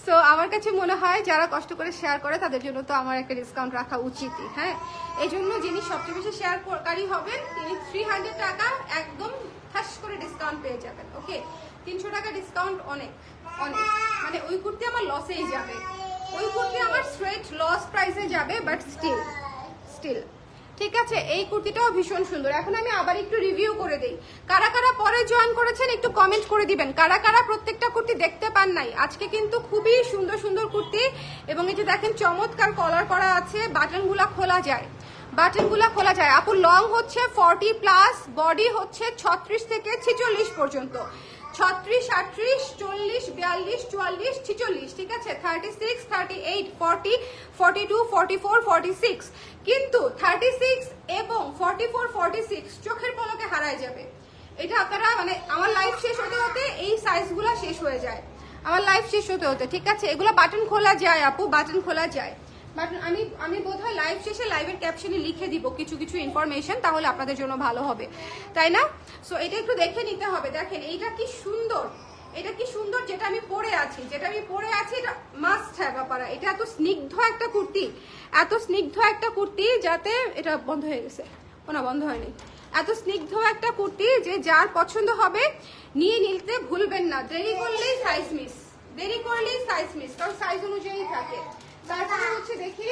A: সো আমার কাছে মনে হয় যারা কষ্ট করে শেয়ার করে তাদের জন্য তো আমার একটা ডিসকাউন্ট রাখা উচিতই। হ্যাঁ, এই জন্য যিনি সবচেয়ে বেশি শেয়ারকারী হবেন তিনি 300 টাকা একদম ঠাস করে ডিসকাউন্ট পেয়ে যাবেন। ওকে, 300 টাকা ডিসকাউন্ট অনেক অনেক, মানে ওই কুর্তি আমার লসেই যাবে, ওই কুর্তি আমার স্ট্রেট লস প্রাইসে যাবে, বাট স্টিল ঠিক আছে। এই কুর্তিটাও ভীষণ সুন্দর। এখন আমি আবার একটু রিভিউ করে দেই। কারা কারা পরে জয়েন করেছেন একটু কমেন্ট করে দিবেন। কারা কারা প্রত্যেকটা কুর্তি দেখতে পান নাই, আজকে কিন্তু খুবই সুন্দর সুন্দর কুর্তি। এবং এই যে দেখেন চমৎকার কলার করা আছে, বাটনগুলা খোলা যায়, বাটনগুলা খোলা যায়। আপু লং হচ্ছে 40+, বডি হচ্ছে 36 থেকে 46 পর্যন্ত, 36, 38, 40, 42, 44, 46, ঠিক আছে। 36, 38, 40, 42, 44, 46, কিন্তু 36 এবং 44, 46 চোখের পলকে হারায় যাবে। এটা আপনারা মানে আমার লাইভ শেষ হতে হতে এই সাইজগুলো শেষ হয়ে যায়, আমার লাইভ শেষ হতে হতে, ঠিক আছে। এগুলো বাটন খোলা যায় আপু, বাটন খোলা যায়। বাট আমি বোধহয় লাইভ শেষে লাইভের ক্যাপশনে লিখে দিব কিছু কিছু ইনফরমেশন, তাহলে আপনাদের জন্য ভালো হবে, তাই না? সো এটা একটু দেখে নিতে হবে। দেখেন এইটা কি সুন্দর, এটা কি সুন্দর, যেটা আমি পরে আছি এটা মাস্ট হ্যাভ আপনারা। এটা এত স্নিগ্ধ একটা কুর্তি, এত স্নিগ্ধ একটা কুর্তি, যাতে এটা বন্ধ হয়ে গেছে, না বন্ধ হয়নি। এত স্নিগ্ধ একটা কুর্তি যে যার পছন্দ হবে নিয়ে নিতে ভুলবেন না। দেরি করলেই সাইজ মিস, কারণ সাইজ অনুযায়ী থাকে। তারপরে হচ্ছে দেখি,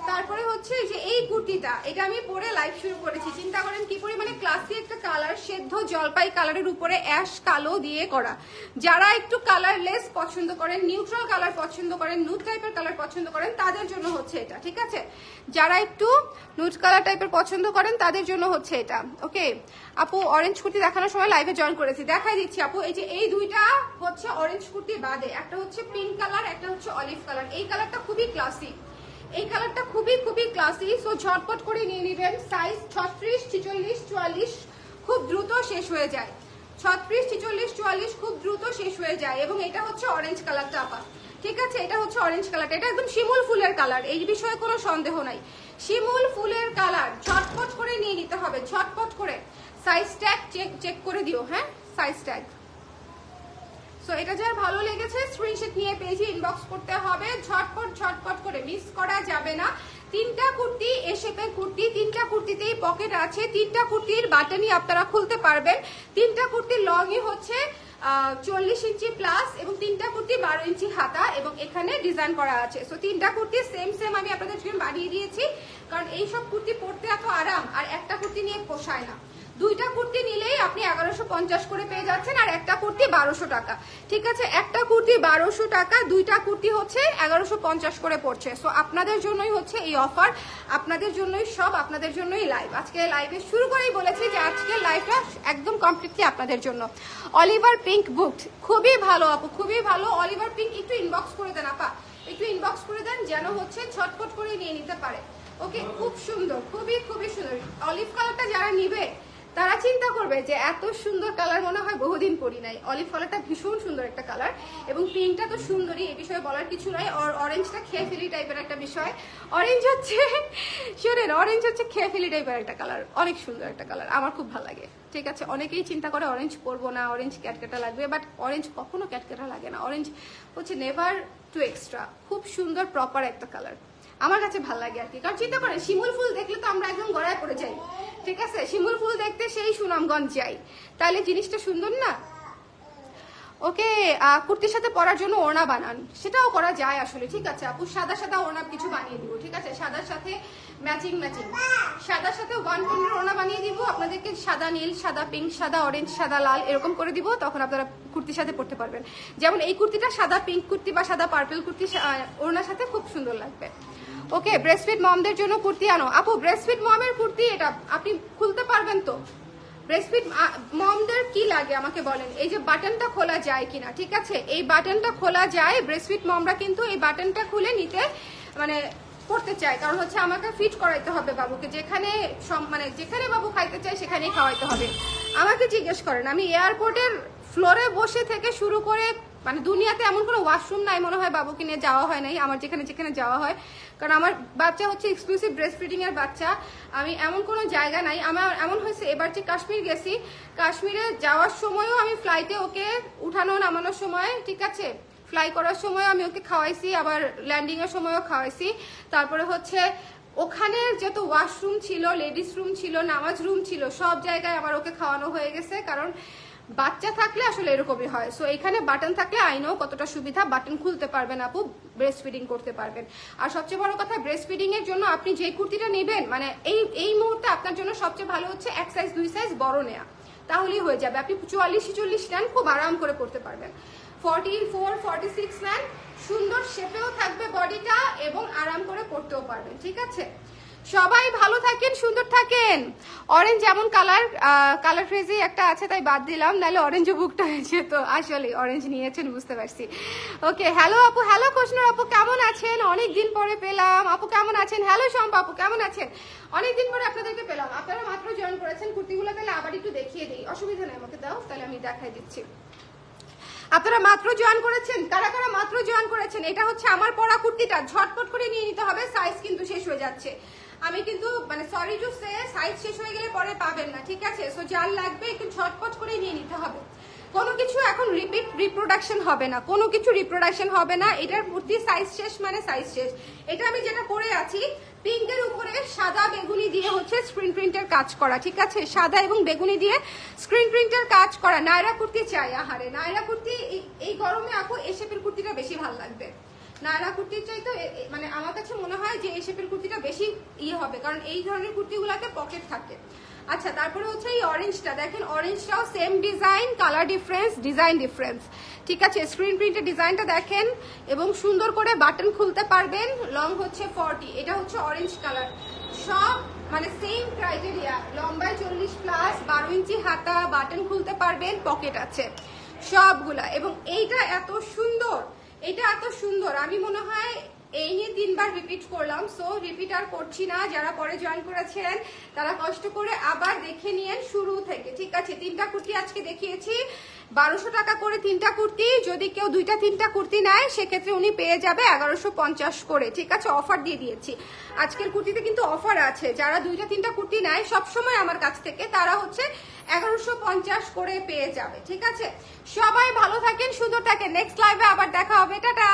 A: তারপরে হচ্ছে যে এই কুর্তিটা, এটা আমি পরে লাইভ শুরু করেছি। চিন্তা করেন কি পরিমাণে ক্লাসি একটা কালার, সেদ্ধ জলপাই কালারের উপরে অ্যাশ কালো দিয়ে করা। যারা একটু কালারলেস পছন্দ করেন, নিউট্রাল কালার পছন্দ করেন, নুড টাইপের কালার পছন্দ করেন, তাদের জন্য হচ্ছে এটা, ঠিক আছে। যারা একটু নুড কালার টাইপের পছন্দ করেন তাদের জন্য হচ্ছে এটা। ওকে আপু, অরেঞ্জ কুর্তি দেখানোর সময় লাইভে জয়েন করেছি, দেখাই দিচ্ছি আপু। এই যে এই দুইটা হচ্ছে অরেঞ্জ কুর্তি বাদে, একটা হচ্ছে পিঙ্ক কালার, একটা হচ্ছে অলিভ কালার। এই কালারটা খুবই ক্লাসি, এই কালারটা খুবই ক্লাসি। সো ঝটপট করে নিয়ে নেবেন। সাইজ 36, 46, 44 খুব দ্রুত শেষ হয়ে যায়, 36, 46, 44 খুব দ্রুত শেষ হয়ে যায়। এবং এটা হচ্ছে অরেঞ্জ কালারটা আপা, ঠিক আছে। এটা হচ্ছে অরেঞ্জ কালারটা, এটা একদম শিমুল ফুলের কালার, এই বিষয়ে কোনো সন্দেহ নাই। শিমুল ফুলের কালার, ঝটপট করে নিয়ে নিতে হবে, ঝটপট করে। সাইজ ট্যাগ চেক করে দিও, হ্যাঁ, সাইজ ট্যাগ। সো এটা যার ভালো লেগেছে স্ক্রিনশট নিয়ে পেজে ইনবক্স করতে হবে, ঝটপট করে, মিস করা যাবে না। তিনটা কুর্তি এ শেপের কুর্তি, তিনটা কুর্তিতেই পকেট আছে, তিনটা কুর্তির বাটনই আপনারা খুলতে পারবেন। তিনটা কুর্তির লংই হচ্ছে 40 ইঞ্চি প্লাস, এবং তিনটা কুর্তি 12 ইঞ্চি হাতা, এবং এখানে ডিজাইন করা আছে। সো তিনটা কুর্তি সেম আমি আপনাদের জন্য বানিয়ে দিয়েছি, কারণ এইসব কুর্তি পরতে এত আরাম, আর একটা কুর্তি নিয়ে পোষায় না। দুইটা কুর্তি নিলেই আপনি 1150 করে পেয়ে যাচ্ছেন, আর একটা কুর্তি 1200 টাকা, ঠিক আছে। একটা কুর্তি 1200 টাকা, দুইটা কুর্তি হচ্ছে 1150 করে পড়ছে। সো আপনাদের জন্যই হচ্ছে এই অফার, আপনাদের জন্যই সব, আপনাদের জন্যই লাইভ। আজকে লাইভে শুরু করেই বলেছি যে আজকে লাইভটা একদম কমপ্লিটলি আপনাদের জন্য। অলিভার পিঙ্ক বুকড, খুবই ভালো আপু, খুবই ভালো। অলিভার পিঙ্ক একটু ইনবক্স করে দেন আপা, একটু ইনবক্স করে দেন, যেন হচ্ছে ঝটপট করে নিয়ে নিতে পারে। ওকে, খুব সুন্দর, খুবই সুন্দর। অলিভ কালারটা যারা নিবে তারা চিন্তা করবে যে এত সুন্দর কালার মনে হয় বহুদিন পরি নাই। অলিভ কালারটা ভীষণ সুন্দর একটা কালার, এবং পিঙ্কটা তো সুন্দরই, এই বিষয়ে বলার কিছু নয়। আর অরেঞ্জটা খেয়ে ফেলি টাইপের একটা বিষয়। অরেঞ্জ হচ্ছে শোনেন, অরেঞ্জ হচ্ছে খেয়ে ফেলি টাইপের একটা কালার, অনেক সুন্দর একটা কালার, আমার খুব ভালো লাগে, ঠিক আছে। অনেকেই চিন্তা করে অরেঞ্জ পরবো না, অরেঞ্জ ক্যাটকেটা লাগবে, বাট অরেঞ্জ কখনো ক্যাটকেটা লাগে না। অরেঞ্জ হচ্ছে নেভার টু এক্সট্রা, খুব সুন্দর প্রপার একটা কালার, আমার কাছে ভালো লাগে আর কি। কারণ চিন্তা করেন, শিমুল ফুল দেখলে তো আমরা একদম গড়ায় পড়ে যাই, ঠিক আছে। শিমুল ফুল দেখতে সেই সুনামগঞ্জ যাই, তাহলে জিনিসটা সুন্দর না। ওকে, কুর্তির সাথে পরার জন্য ওড়না বানান, সেটাও করা যায় আসলে, ঠিক আছে আপু। সাদা ওড়না কিছু বানিয়ে দিব, ঠিক আছে। সাদার সাথে ম্যাচিং, সাদার সাথে 1 টোনের ওড়না বানিয়ে দিব আপনাদেরকে। সাদা নীল, সাদা পিঙ্ক, সাদা অরেঞ্জ, সাদা লাল, এরকম করে দিব, তখন আপনারা কুর্তির সাথে পরতে পারবেন। যেমন এই কুর্তিটা সাদা পিঙ্ক কুর্তি বা সাদা পার্পল কুর্তি ওড়নার সাথে খুব সুন্দর লাগবে। ওকে, ব্রেস্টফিড মমদের জন্য কুর্তি আনো আপু। ব্রেস্টফিড মমের কুর্তি এটা আপনি খুলতে পারবেন তো? ব্রেস্টফিড মমদের কি লাগে আমাকে বলেন, এই যে বাটনটা খোলা যায় কিনা, ঠিক আছে। এই বাটনটা খোলা যায়, ব্রেস্টফিড মমরা কিন্তু এই বাটনটা খুলে নিতে মানে করতে চায়, কারণ হচ্ছে আমাকে ফিট করাইতে হবে বাবুকে, যেখানে যেখানে বাবু খাইতে চায় সেখানেই খাওয়াইতে হবে। আমাকে জিজ্ঞেস করেন, আমি এয়ারপোর্টের ফ্লোরে বসে থেকে শুরু করে মানে দুনিয়াতে এমন কোনো ওয়াশরুম নাই মনে হয় বাবুকে নিয়ে যাওয়া হয় নাই আমার যেখানে যেখানে যাওয়া হয়, কারণ আমার বাচ্চা হচ্ছে এক্সক্লুসিভ ব্রেস্ট ফিডিং এর বাচ্চা। আমি এমন কোনো জায়গা নাই। আমার এমন হয়েছে এবার যে কাশ্মীর গেছি, কাশ্মীরে যাওয়ার সময়ও আমি ফ্লাইটে ওকে উঠানো নামানোর সময়, ঠিক আছে, ফ্লাই করার সময় আমি ওকে খাওয়াইছি, আবার ল্যান্ডিং এর সময়ও খাওয়াইছি। তারপরে হচ্ছে ওখানে যত ওয়াশরুম ছিল, লেডিস রুম ছিল, নামাজ রুম ছিল, সব জায়গায় আমার ওকে খাওয়ানো হয়ে গেছে, কারণ বাচ্চা থাকলে আসলে এরকমই হয়। সো এখানে বাটন থাকলে আইনো কতটা সুবিধা, বাটন খুলতে পারবেন আপু, ব্রেস্ট ফিডিং করতে পারবেন। আর সবচেয়ে বড় কথা, ব্রেস্ট ফিডিং এর জন্য আপনি যে কুর্তিটা নেবেন, মানে এই মুহূর্তে আপনার জন্য সবচেয়ে ভালো হচ্ছে 1 সাইজ 2 সাইজ বড় নেয়া, তাহলেই হয়ে যাবে। আপনি 44-46 নেন, খুব আরাম করে করতে পারবেন। 44-46 নেন, সুন্দর শেপেও থাকবে বডিটা এবং আরাম করে করতেও পারবেন, ঠিক আছে। সবাই ভালো থাকেন, সুন্দর থাকেন। অরেঞ্জ যেমন কালার ক্রেজি একটা আছে তাই বাদ দিলাম, নাহলে অরেঞ্জ বুকটা হয়েছে, তো আসলে অরেঞ্জ নিয়েছেন বুঝতে পারছি। ওকে, হ্যালো আপু, হ্যালো কোশনুর আপু, কেমন আছেন? অনেকদিন পরে পেলাম আপু, কেমন আছেন? হ্যালো শম্পা আপু, কেমন আছেন? অনেকদিন পরে আপনাদেরকে পেলাম। আপনারা মাত্র জয়েন করেছেন, কুর্তিগুলো তাহলে আবার একটু দেখিয়ে দিই, অসুবিধা নেই, আমাকে দাও, তাহলে আমি দেখাই দিচ্ছি। আপনারা মাত্র জয়েন করেছেন, কারা কারা মাত্র জয়েন করেছেন? এটা হচ্ছে আমার পরা কুর্তিটা, ঝটপট করে নিয়ে নিতে হবে, সাইজ কিন্তু শেষ হয়ে যাচ্ছে। আমি কিন্তু মানে সরি টু সে, সাইজ শেষ হয়ে গেলে পরে পাবেন না, ঠিক আছে। সো যার লাগবে একটু ঝটপট করে নিয়ে নিতে হবে। কোনো কিছু এখন রিপ্রোডাকশন হবে না, কোনো কিছু রিপ্রোডাকশন হবে না। এটার কুর্তি সাইজ শেষ মানে সাইজ শেষ। এটা আমি যেটা পরে আছি, পিঙ্কের উপরে সাদা বেগুনি দিয়ে হচ্ছে স্ক্রিন প্রিন্টের কাজ করা, ঠিক আছে, সাদা এবং বেগুনি দিয়ে স্ক্রিন প্রিন্টের কাজ করা নায়রা কুর্তি চাই। আহারে, নায়রা কুর্তি এই গরমে আপু এই শেপের কুর্তিটা বেশি ভালো লাগবে। নায়রা কুর্তির চাই তো মানে আমার কাছে মনে হয় যে এই শেপের কুর্তিটা বেশি হবে, কারণ এই ধরনের কুর্তিগুলোতে পকেট থাকে। আচ্ছা, তারপরে হচ্ছে এই অরেঞ্জটা দেখেন, অরেঞ্জটাও same design, colour difference, design difference, ঠিক আছে। স্ক্রিন প্রিন্টের ডিজাইনটা দেখেন এবং সুন্দর করে বাটন খুলতে পারবেন। লং হচ্ছে 40, এটা হচ্ছে অরেঞ্জ কালার, সব মানে সেম ক্রাইটেরিয়া, লম্বায় 40+, 12 ইঞ্চি হাতা, বাটন খুলতে পারবেন, পকেট আছে সবগুলা। এবং এইটা এত সুন্দর, এটা এত সুন্দর, আমি মনে হয় এই নিয়ে 3 বার রিপিট করলাম। সো রিপিট আর করছি না, যারা পরে জয়েন করেছেন তারা কষ্ট করে আবার দেখে নিয়েন শুরু থেকে, ঠিক আছে। 3টা কুর্তি আজকে দেখিয়েছি, 1200 টাকা করে 3টা কুর্তি। যদি কেউ 2টা 3টা কুর্তি নেয় সেক্ষেত্রে উনি পেয়ে যাবে 1150 করে, ঠিক আছে। অফার দিয়ে দিয়েছি আজকের কুর্তিতে, কিন্তু অফার আছে। যারা 2টা 3টা কুর্তি নেয় সবসময় আমার কাছ থেকে, তারা হচ্ছে 1150 করে পেয়ে যাবে, ঠিক আছে। সবাই ভালো থাকেন, সুন্দর থাকেন। নেক্সট লাইভে আবার দেখা হবে, টাটা।